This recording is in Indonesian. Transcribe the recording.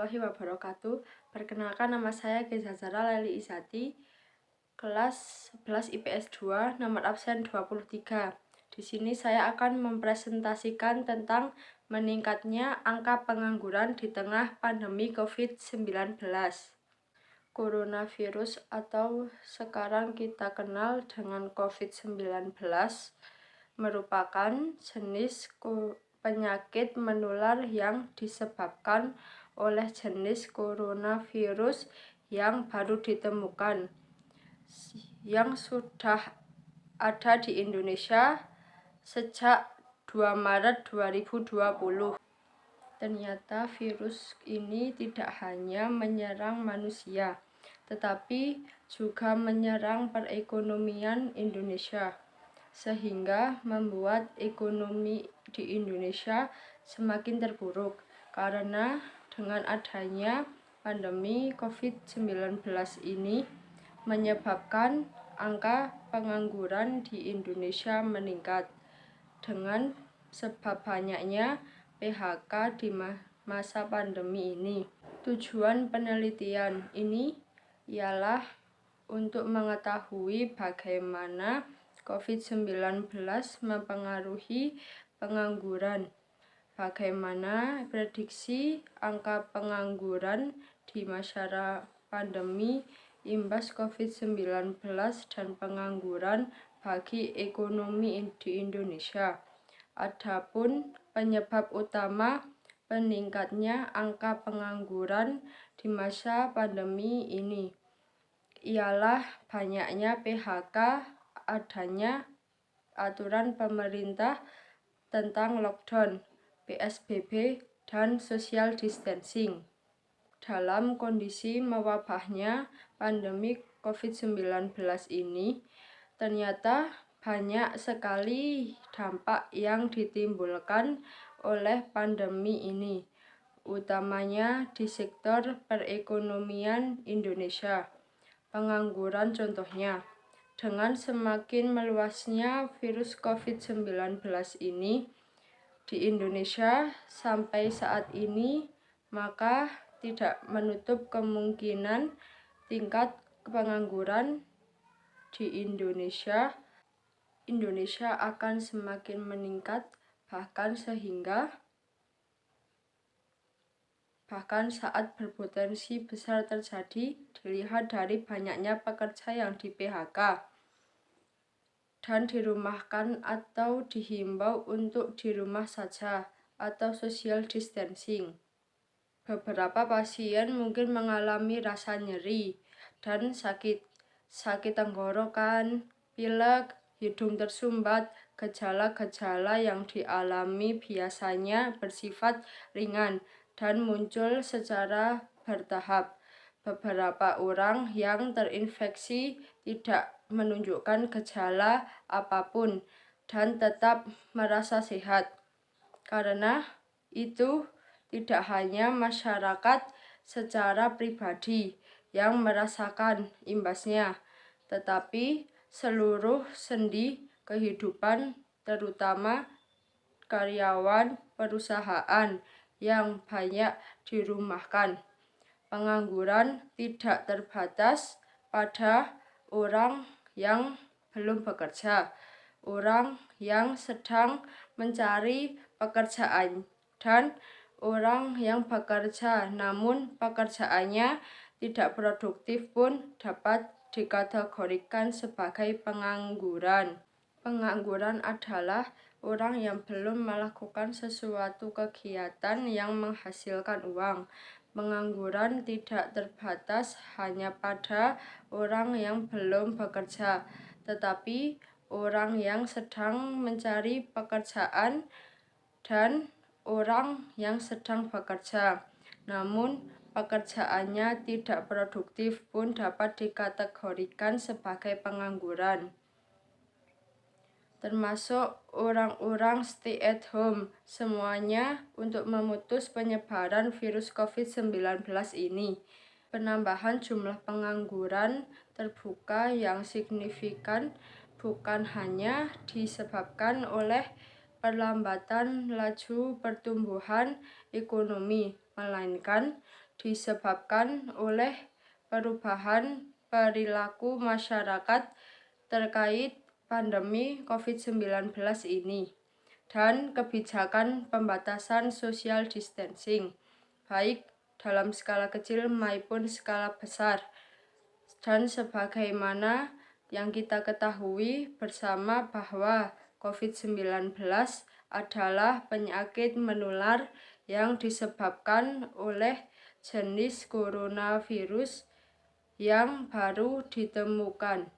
warahmatullahi wabarakatuh. Perkenalkan, nama saya Geza Zara Leli Izati, kelas 11 IPS 2, nomor absen 23. Di sini saya akan mempresentasikan tentang meningkatnya angka pengangguran di tengah pandemi COVID-19. Coronavirus atau sekarang kita kenal dengan COVID-19 merupakan jenis penyakit menular yang disebabkan oleh jenis coronavirus yang baru ditemukan, yang sudah ada di Indonesia sejak 2 Maret 2020. Ternyata virus ini tidak hanya menyerang manusia, tetapi juga menyerang perekonomian Indonesia, sehingga membuat ekonomi di Indonesia semakin terpuruk karena dengan adanya pandemi COVID-19 ini menyebabkan angka pengangguran di Indonesia meningkat dengan sebab banyaknya PHK di masa pandemi ini. Tujuan penelitian ini ialah untuk mengetahui bagaimana COVID-19 mempengaruhi pengangguran, bagaimana prediksi angka pengangguran di masa pandemi, imbas COVID-19 dan pengangguran bagi ekonomi di Indonesia. Adapun penyebab utama peningkatnya angka pengangguran di masa pandemi ini ialah banyaknya PHK, adanya aturan pemerintah tentang lockdown, PSBB, dan social distancing. Dalam kondisi mewabahnya pandemi COVID-19 ini, ternyata banyak sekali dampak yang ditimbulkan oleh pandemi ini, utamanya di sektor perekonomian Indonesia. Pengangguran contohnya, dengan semakin meluasnya virus COVID-19 ini di Indonesia sampai saat ini, maka tidak menutup kemungkinan tingkat pengangguran di Indonesia akan semakin meningkat, bahkan saat berpotensi besar terjadi dilihat dari banyaknya pekerja yang di PHK dan dirumahkan atau dihimbau untuk di rumah saja atau social distancing. Beberapa pasien mungkin mengalami rasa nyeri dan sakit tenggorokan, pilek, hidung tersumbat. Gejala-gejala yang dialami biasanya bersifat ringan dan muncul secara bertahap. Beberapa orang yang terinfeksi tidak menunjukkan gejala apapun dan tetap merasa sehat. Karena itu, tidak hanya masyarakat secara pribadi yang merasakan imbasnya, tetapi seluruh sendi kehidupan, terutama karyawan perusahaan yang banyak dirumahkan. Pengangguran tidak terbatas pada orang yang belum bekerja, orang yang sedang mencari pekerjaan, dan orang yang bekerja namun pekerjaannya tidak produktif pun dapat dikategorikan sebagai pengangguran. Pengangguran adalah orang yang belum melakukan sesuatu kegiatan yang menghasilkan uang. Pengangguran tidak terbatas hanya pada orang yang belum bekerja, tetapi orang yang sedang mencari pekerjaan dan orang yang sedang bekerja, namun pekerjaannya tidak produktif pun dapat dikategorikan sebagai pengangguran. Termasuk orang-orang stay at home, semuanya untuk memutus penyebaran virus COVID-19 ini. Penambahan jumlah pengangguran terbuka yang signifikan bukan hanya disebabkan oleh perlambatan laju pertumbuhan ekonomi, melainkan disebabkan oleh perubahan perilaku masyarakat terkait pandemi COVID-19 ini dan kebijakan pembatasan social distancing, baik dalam skala kecil maupun skala besar. Dan sebagaimana yang kita ketahui bersama bahwa COVID-19 adalah penyakit menular yang disebabkan oleh jenis coronavirus yang baru ditemukan.